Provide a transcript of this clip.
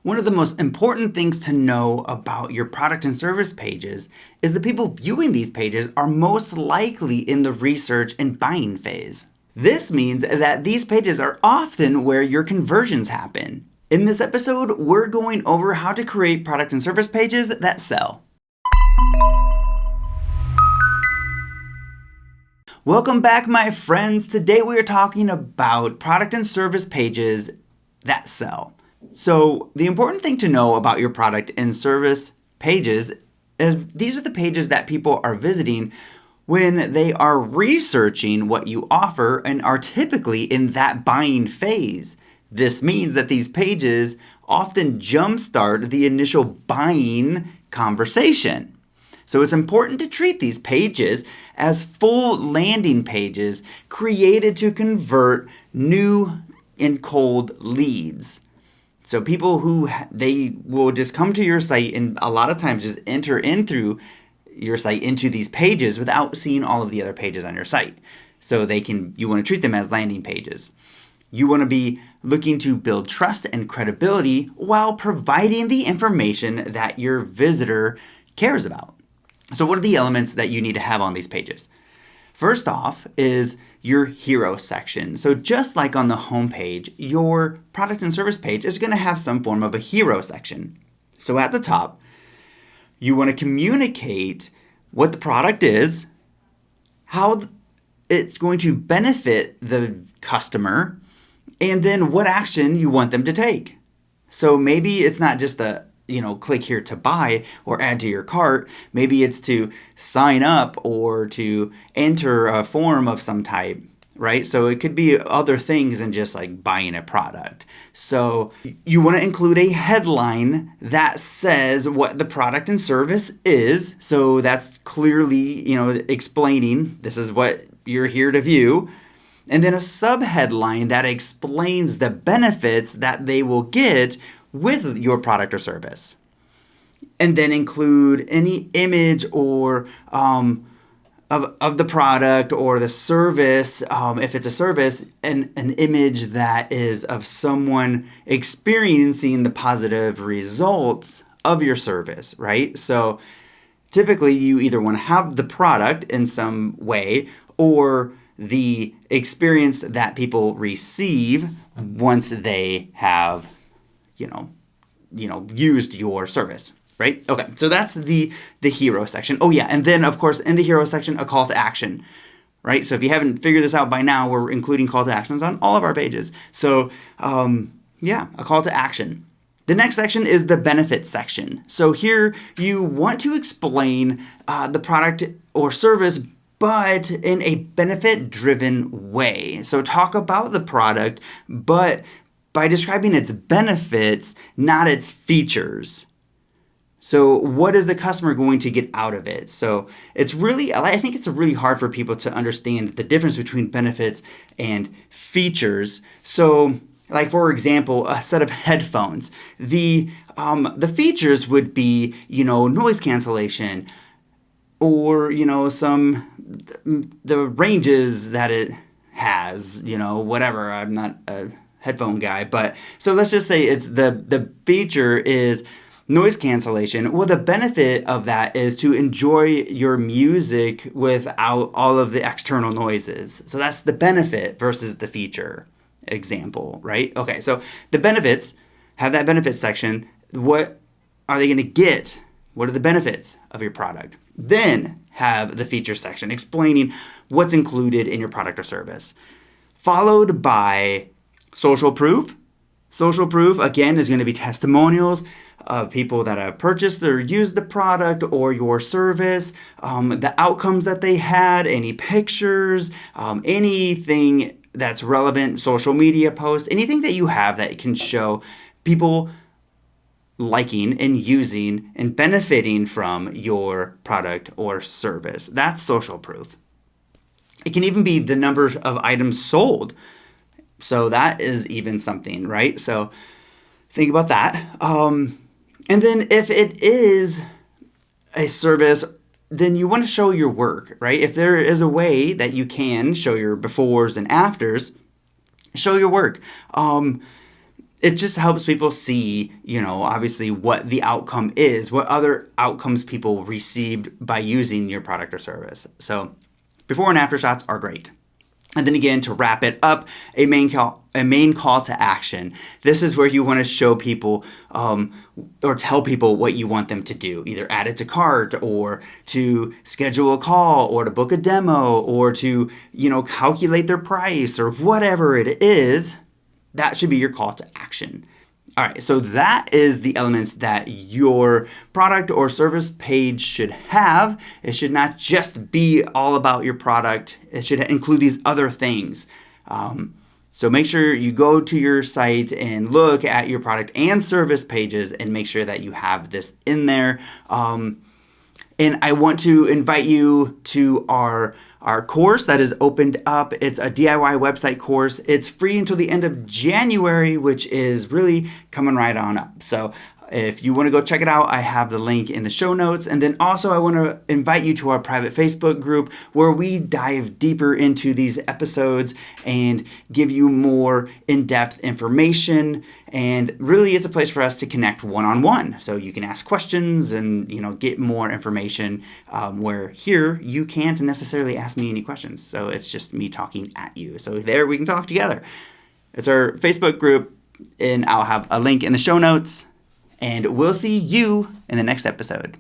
One of the most important things to know about your product and service pages is the people viewing these pages are most likely in the research and buying phase. This means that these pages are often where your conversions happen. In this episode, we're going over how to create product and service pages that sell. Welcome back, my friends. Today we are talking about product and service pages that sell. So the important thing to know about your product and service pages is these are the pages that people are visiting when they are researching what you offer and are typically in that buying phase. This means that these pages often jumpstart the initial buying conversation. So it's important to treat these pages as full landing pages created to convert new and cold leads. So people who they will just come to your site and a lot of times just enter in through your site into these pages without seeing all of the other pages on your site. So you want to treat them as landing pages. You want to be looking to build trust and credibility while providing the information that your visitor cares about. So what are the elements that you need to have on these pages? First off is your hero section. So just like on the home page, your product and service page is going to have some form of a hero section. So at the top, you want to communicate what the product is, how it's going to benefit the customer, and then what action you want them to take. So maybe it's not just click here to buy or add to your cart. Maybe it's to sign up or to enter a form of some type, right? So it could be other things than just like buying a product. So you want to include a headline that says what the product and service is. So that's clearly, explaining this is what you're here to view. And then a subheadline that explains the benefits that they will get with your product or service. And then include any image or of the product or the service, if it's a service, and an image that is of someone experiencing the positive results of your service, right? So typically you either want to have the product in some way or the experience that people receive once they have used your service, right? Okay, so that's the hero section. Oh yeah, and then of course in the hero section, a call to action, right? So if you haven't figured this out by now, we're including call to actions on all of our pages. So a call to action. The next section is the benefits section. So here you want to explain the product or service, but in a benefit-driven way. So talk about the product, but by describing its benefits, not its features. So what is the customer going to get out of it? So I think it's really hard for people to understand the difference between benefits and features. So like for example, a set of headphones. The features would be, noise cancellation or, the ranges that it has, whatever. I'm not a headphone guy, but so let's just say it's the feature is noise cancellation. Well, the benefit of that is to enjoy your music without all of the external noises. So that's the benefit versus the feature example, right? Okay, so the benefits have that benefit section. What are they going to get? What are the benefits of your product? Then have the feature section explaining what's included in your product or service, followed by social proof. Social proof, again, is going to be testimonials of people that have purchased or used the product or your service, the outcomes that they had, any pictures, anything that's relevant, social media posts, anything that you have that can show people liking and using and benefiting from your product or service. That's social proof. It can even be the number of items sold. So that is even something, right? So think about that. And then if it is a service, then you want to show your work, right? If there is a way that you can show your befores and afters, show your work. it just helps people see, obviously what the outcome is, what other outcomes people received by using your product or service. So before and after shots are great. And then again, to wrap it up, a main call to action. This is where you want to show people or tell people what you want them to do. Either add it to cart, or to schedule a call, or to book a demo, or to, calculate their price, or whatever it is. That should be your call to action. All right, so that is the elements that your product or service page should have. It should not just be all about your product. It should include these other things. So make sure you go to your site and look at your product and service pages and make sure that you have this in there. And I want to invite you to our course that is opened up. It's a DIY website course. It's free until the end of January, which is really coming right on up. So if you want to go check it out, I have the link in the show notes. And then also I want to invite you to our private Facebook group where we dive deeper into these episodes and give you more in-depth information. And really it's a place for us to connect one-on-one. So you can ask questions and, get more information where here you can't necessarily ask me any questions. So it's just me talking at you. So there we can talk together. It's our Facebook group, and I'll have a link in the show notes. And we'll see you in the next episode.